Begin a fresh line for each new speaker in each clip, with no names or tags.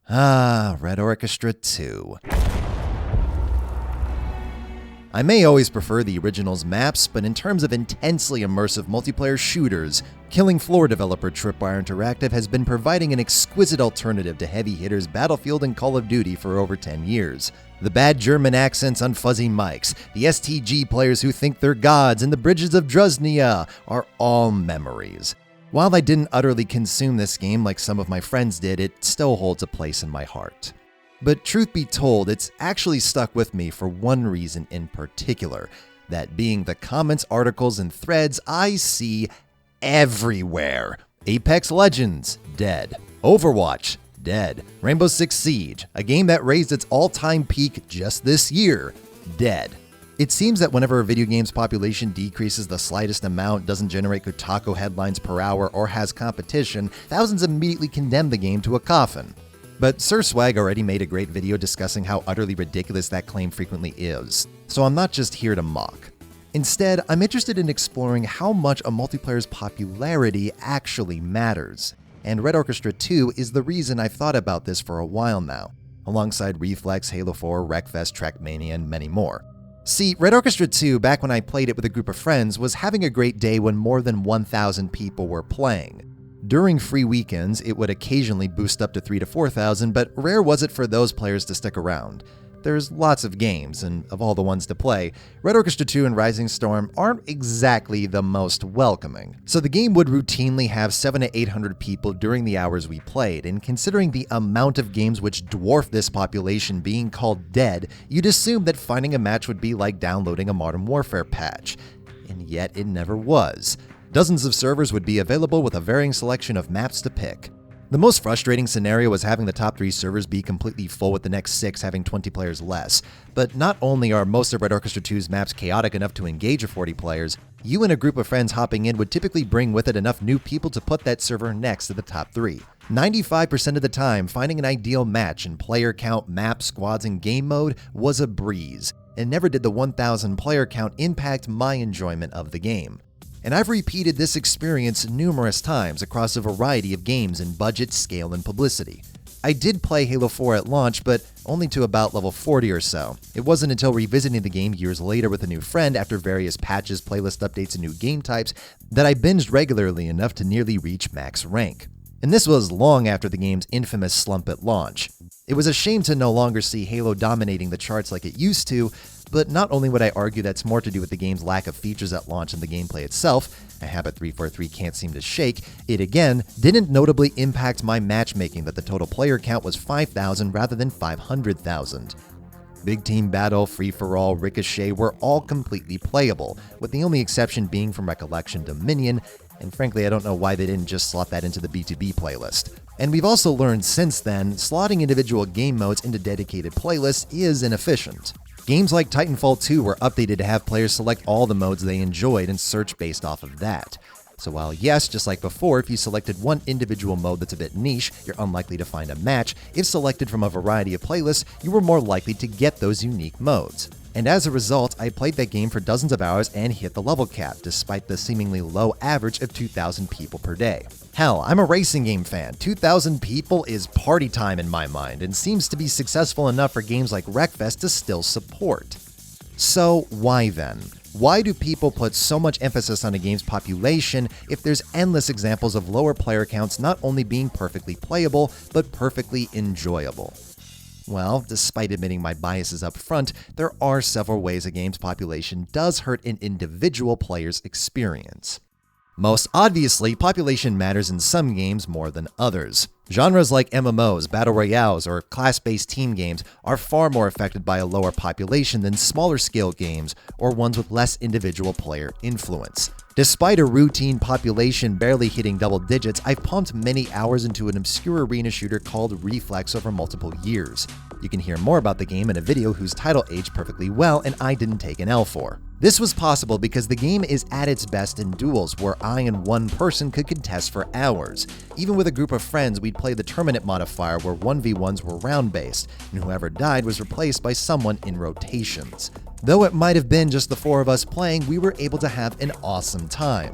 Red Orchestra 2. I may always prefer the original's maps, but in terms of intensely immersive multiplayer shooters, Killing Floor developer Tripwire Interactive has been providing an exquisite alternative to heavy hitters Battlefield and Call of Duty for over 10 years. The bad German accents on fuzzy mics, the STG players who think they're gods, and the bridges of Druzhnia are all memories. While I didn't utterly consume this game like some of my friends did, it still holds a place in my heart. But truth be told, it's actually stuck with me for one reason in particular, that being the comments, articles, and threads I see everywhere. Apex Legends, dead. Overwatch, dead. Rainbow Six Siege, a game that raised its all-time peak just this year, dead. It seems that whenever a video game's population decreases the slightest amount, doesn't generate Kotaku headlines per hour, or has competition, thousands immediately condemn the game to a coffin. But Sir Swag already made a great video discussing how utterly ridiculous that claim frequently is, so I'm not just here to mock. Instead, I'm interested in exploring how much a multiplayer's popularity actually matters. And Red Orchestra 2 is the reason I've thought about this for a while now, alongside Reflex, Halo 4, Wreckfest, Trackmania, and many more. See, Red Orchestra 2, back when I played it with a group of friends, was having a great day when more than 1,000 people were playing. During free weekends, it would occasionally boost up to 3,000 to 4,000, but rare was it for those players to stick around. There's lots of games, and of all the ones to play, Red Orchestra 2 and Rising Storm aren't exactly the most welcoming. So the game would routinely have 700 to 800 people during the hours we played, and considering the amount of games which dwarf this population being called dead, you'd assume that finding a match would be like downloading a Modern Warfare patch. And yet it never was. Dozens of servers would be available with a varying selection of maps to pick. The most frustrating scenario was having the top 3 servers be completely full with the next 6 having 20 players less. But not only are most of Red Orchestra 2's maps chaotic enough to engage 40 players, you and a group of friends hopping in would typically bring with it enough new people to put that server next to the top 3. 95% of the time, finding an ideal match in player count, map, squads, and game mode was a breeze, and never did the 1,000 player count impact my enjoyment of the game. And I've repeated this experience numerous times across a variety of games in budget, scale, and publicity. I did play Halo 4 at launch, but only to about level 40 or so. It wasn't until revisiting the game years later with a new friend after various patches, playlist updates, and new game types that I binged regularly enough to nearly reach max rank. And this was long after the game's infamous slump at launch. It was a shame to no longer see Halo dominating the charts like it used to, but not only would I argue that's more to do with the game's lack of features at launch than the gameplay itself, a habit 343 can't seem to shake, it again didn't notably impact my matchmaking that the total player count was 5,000 rather than 500,000. Big Team Battle, Free-for-All, Ricochet were all completely playable, with the only exception being from Recollection Dominion, and frankly I don't know why they didn't just slot that into the B2B playlist. And we've also learned since then, slotting individual game modes into dedicated playlists is inefficient. Games like Titanfall 2 were updated to have players select all the modes they enjoyed and search based off of that. So while yes, just like before, if you selected one individual mode that's a bit niche, you're unlikely to find a match, if selected from a variety of playlists, you were more likely to get those unique modes. And as a result, I played that game for dozens of hours and hit the level cap, despite the seemingly low average of 2,000 people per day. Hell, I'm a racing game fan. 2,000 people is party time in my mind, and seems to be successful enough for games like Wreckfest to still support. So why then? Why do people put so much emphasis on a game's population if there's endless examples of lower player counts not only being perfectly playable, but perfectly enjoyable? Well, despite admitting my biases up front, there are several ways a game's population does hurt an individual player's experience. Most obviously, population matters in some games more than others. Genres like MMOs, Battle Royales, or class-based team games are far more affected by a lower population than smaller-scale games or ones with less individual player influence. Despite a routine population barely hitting double digits, I've pumped many hours into an obscure arena shooter called Reflex over multiple years. You can hear more about the game in a video whose title aged perfectly well and I didn't take an L for. This was possible because the game is at its best in duels, where I and one person could contest for hours. Even with a group of friends, we'd play the Terminate modifier where 1v1s were round-based, and whoever died was replaced by someone in rotations. Though it might have been just the 4 of us playing, we were able to have an awesome time.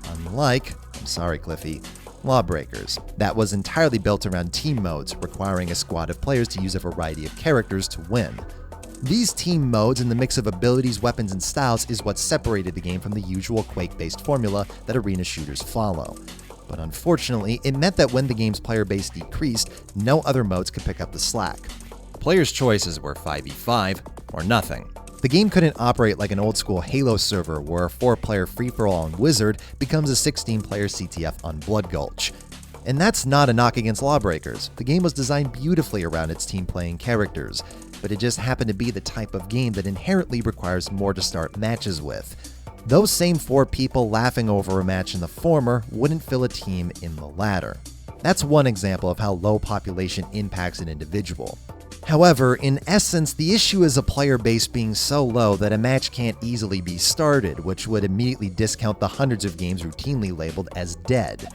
Unlike, I'm sorry Cliffy, Lawbreakers. That was entirely built around team modes, requiring a squad of players to use a variety of characters to win. These team modes and the mix of abilities, weapons, and styles is what separated the game from the usual Quake-based formula that arena shooters follow. But unfortunately, it meant that when the game's player base decreased, no other modes could pick up the slack. Players' choices were 5v5 or nothing. The game couldn't operate like an old-school Halo server where a 4-player free-for-all on Wizard becomes a 16-player CTF on Blood Gulch. And that's not a knock against Lawbreakers. The game was designed beautifully around its team-playing characters, but it just happened to be the type of game that inherently requires more to start matches with. Those same 4 people laughing over a match in the former wouldn't fill a team in the latter. That's one example of how low population impacts an individual. However, in essence, the issue is a player base being so low that a match can't easily be started, which would immediately discount the hundreds of games routinely labeled as dead.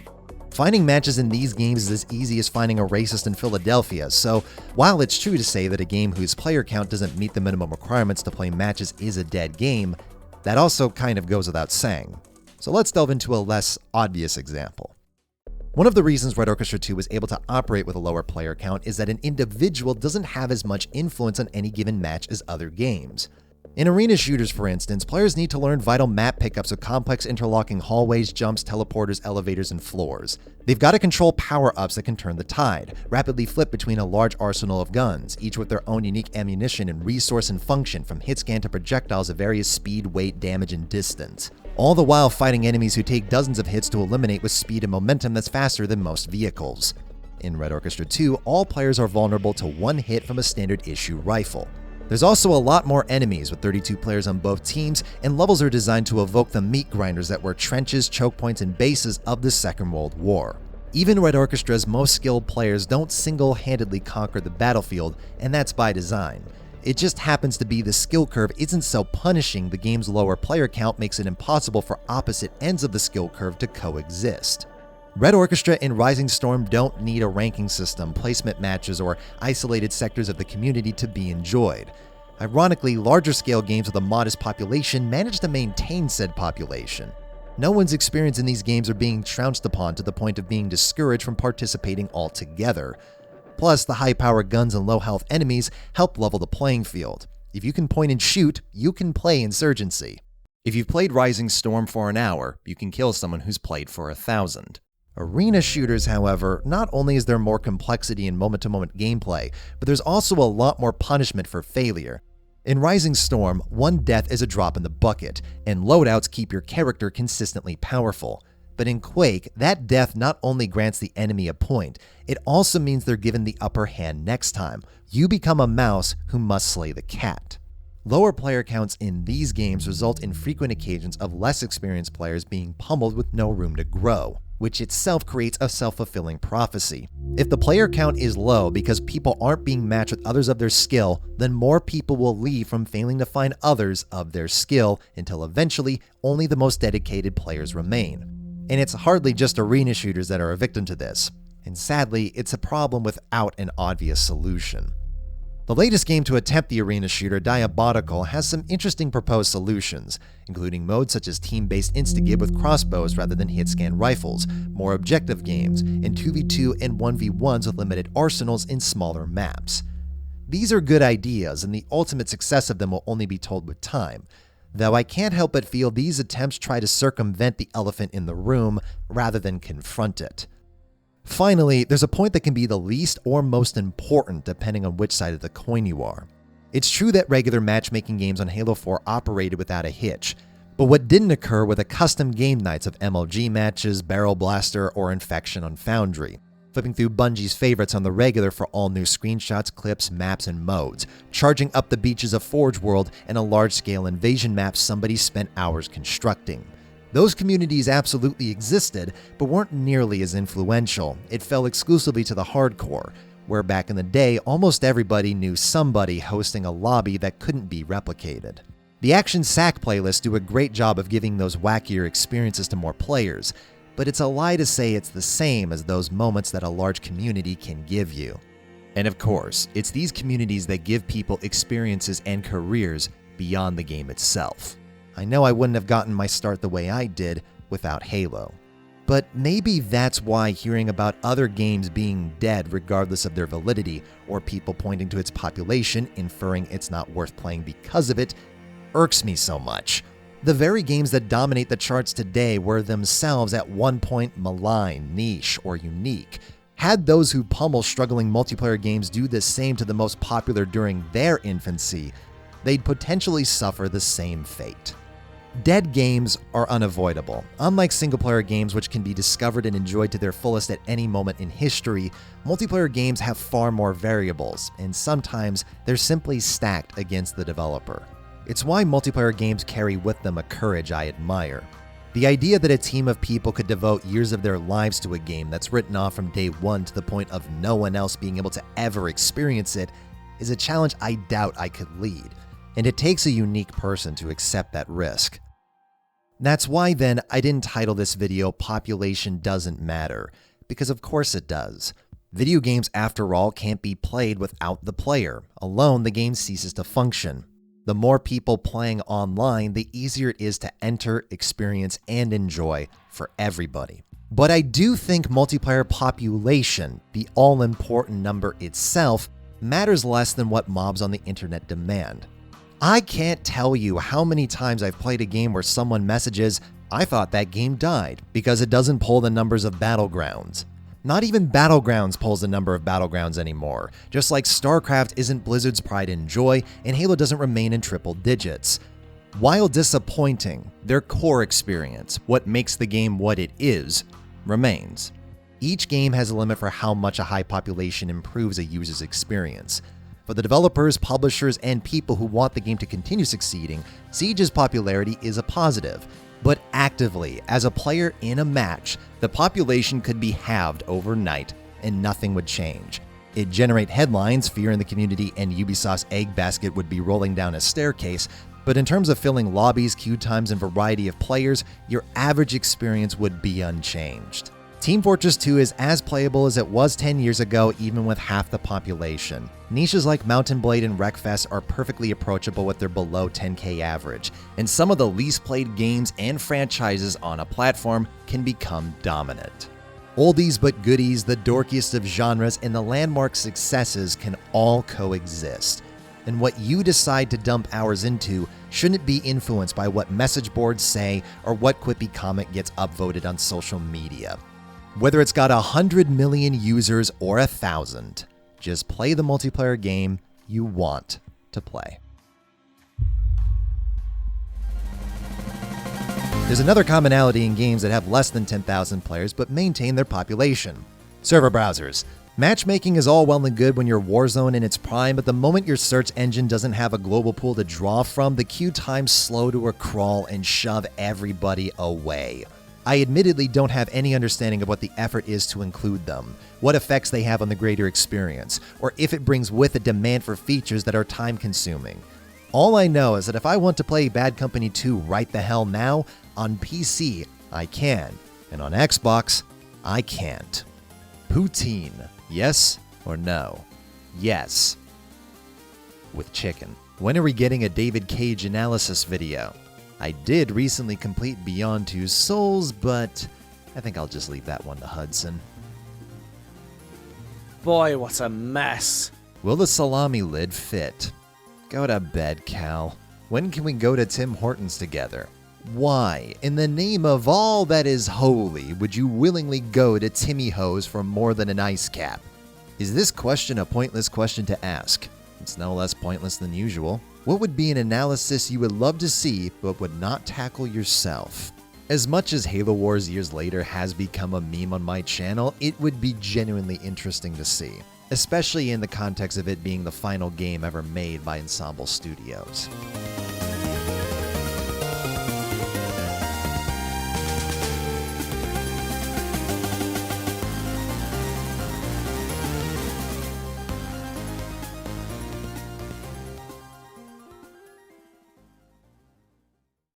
Finding matches in these games is as easy as finding a racist in Philadelphia, so while it's true to say that a game whose player count doesn't meet the minimum requirements to play matches is a dead game, that also kind of goes without saying. So let's delve into a less obvious example. One of the reasons Red Orchestra 2 was able to operate with a lower player count is that an individual doesn't have as much influence on any given match as other games. In arena shooters, for instance, players need to learn vital map pickups of complex interlocking hallways, jumps, teleporters, elevators, and floors. They've got to control power-ups that can turn the tide, rapidly flip between a large arsenal of guns, each with their own unique ammunition and resource and function, from hit scan to projectiles of various speed, weight, damage, and distance. All the while fighting enemies who take dozens of hits to eliminate with speed and momentum that's faster than most vehicles. In Red Orchestra 2, all players are vulnerable to one hit from a standard issue rifle. There's also a lot more enemies, with 32 players on both teams, and levels are designed to evoke the meat grinders that were trenches, choke points, and bases of the Second World War. Even Red Orchestra's most skilled players don't single-handedly conquer the battlefield, and that's by design. It just happens to be the skill curve isn't so punishing. The game's lower player count makes it impossible for opposite ends of the skill curve to coexist. Red Orchestra and Rising Storm don't need a ranking system, placement matches, or isolated sectors of the community to be enjoyed. Ironically, larger-scale games with a modest population manage to maintain said population. No one's experience in these games are being trounced upon to the point of being discouraged from participating altogether. Plus, the high-power guns and low-health enemies help level the playing field. If you can point and shoot, you can play Insurgency. If you've played Rising Storm for an hour, you can kill someone who's played for 1,000. Arena shooters, however, not only is there more complexity in moment-to-moment gameplay, but there's also a lot more punishment for failure. In Rising Storm, one death is a drop in the bucket, and loadouts keep your character consistently powerful. But in Quake, that death not only grants the enemy a point, it also means they're given the upper hand next time. You become a mouse who must slay the cat. Lower player counts in these games result in frequent occasions of less experienced players being pummeled with no room to grow, which itself creates a self-fulfilling prophecy. If the player count is low because people aren't being matched with others of their skill, then more people will leave from failing to find others of their skill until eventually only the most dedicated players remain. And it's hardly just arena shooters that are a victim to this. And sadly, it's a problem without an obvious solution. The latest game to attempt the arena shooter, Diabotical, has some interesting proposed solutions, including modes such as team-based insta-gib with crossbows rather than hit-scan rifles, more objective games, and 2v2 and 1v1s with limited arsenals in smaller maps. These are good ideas, and the ultimate success of them will only be told with time, though I can't help but feel these attempts try to circumvent the elephant in the room rather than confront it. Finally, there's a point that can be the least or most important depending on which side of the coin you are. It's true that regular matchmaking games on Halo 4 operated without a hitch, but what didn't occur were the custom game nights of MLG matches, Barrel Blaster, or Infection on Foundry. Flipping through Bungie's favorites on the regular for all new screenshots, clips, maps, and modes, charging up the beaches of Forge World and a large-scale invasion map somebody spent hours constructing. Those communities absolutely existed, but weren't nearly as influential. It fell exclusively to the hardcore, where back in the day, almost everybody knew somebody hosting a lobby that couldn't be replicated. The Action Sack playlists do a great job of giving those wackier experiences to more players, but it's a lie to say it's the same as those moments that a large community can give you. And of course, it's these communities that give people experiences and careers beyond the game itself. I know I wouldn't have gotten my start the way I did without Halo. But maybe that's why hearing about other games being dead regardless of their validity, or people pointing to its population, inferring it's not worth playing because of it, irks me so much. The very games that dominate the charts today were themselves at one point malign, niche, or unique. Had those who pummel struggling multiplayer games do the same to the most popular during their infancy, they'd potentially suffer the same fate. Dead games are unavoidable. Unlike single-player games which can be discovered and enjoyed to their fullest at any moment in history, multiplayer games have far more variables, and sometimes they're simply stacked against the developer. It's why multiplayer games carry with them a courage I admire. The idea that a team of people could devote years of their lives to a game that's written off from day one to the point of no one else being able to ever experience it is a challenge I doubt I could lead, and it takes a unique person to accept that risk. That's why then I didn't title this video Population Doesn't Matter, because of course it does. Video games, after all, can't be played without the player. Alone, the game ceases to function. The more people playing online, the easier it is to enter, experience, and enjoy for everybody. But I do think multiplayer population, the all-important number itself, matters less than what mobs on the internet demand. I can't tell you how many times I've played a game where someone messages, "I thought that game died," because it doesn't pull the numbers of Battlegrounds. Not even Battlegrounds pulls the number of Battlegrounds anymore, just like StarCraft isn't Blizzard's pride and joy, and Halo doesn't remain in triple digits. While disappointing, their core experience, what makes the game what it is, remains. Each game has a limit for how much a high population improves a user's experience. For the developers, publishers, and people who want the game to continue succeeding, Siege's popularity is a positive. But actively, as a player in a match, the population could be halved overnight, and nothing would change. It'd generate headlines, fear in the community, and Ubisoft's egg basket would be rolling down a staircase, but in terms of filling lobbies, queue times, and variety of players, your average experience would be unchanged. Team Fortress 2 is as playable as it was 10 years ago, even with half the population. Niches like Mountain Blade and Wreckfest are perfectly approachable with their below 10k average, and some of the least played games and franchises on a platform can become dominant. Oldies but goodies, the dorkiest of genres, and the landmark successes can all coexist. And what you decide to dump hours into shouldn't be influenced by what message boards say or what quippy comment gets upvoted on social media. Whether it's got 100 million users or 1,000, just play the multiplayer game you want to play. There's another commonality in games that have less than 10,000 players but maintain their population. Server browsers. Matchmaking is all well and good when you're Warzone in its prime, but the moment your search engine doesn't have a global pool to draw from, the queue times slow to a crawl and shove everybody away. I admittedly don't have any understanding of what the effort is to include them, what effects they have on the greater experience, or if it brings with a demand for features that are time-consuming. All I know is that if I want to play Bad Company 2 right the hell now, on PC, I can, and on Xbox, I can't. Poutine, yes or no? Yes. With chicken. When are we getting a David Cage analysis video? I did recently complete Beyond Two Souls, but I think I'll just leave that one to Hudson.
Boy, what a mess.
Will the salami lid fit? Go to bed, Cal. When can we go to Tim Hortons together? Why, in the name of all that is holy, would you willingly go to Timmy Ho's for more than an ice cap? Is this question a pointless question to ask? It's no less pointless than usual. What would be an analysis you would love to see but would not tackle yourself? As much as Halo Wars years later has become a meme on my channel, it would be genuinely interesting to see, especially in the context of it being the final game ever made by Ensemble Studios.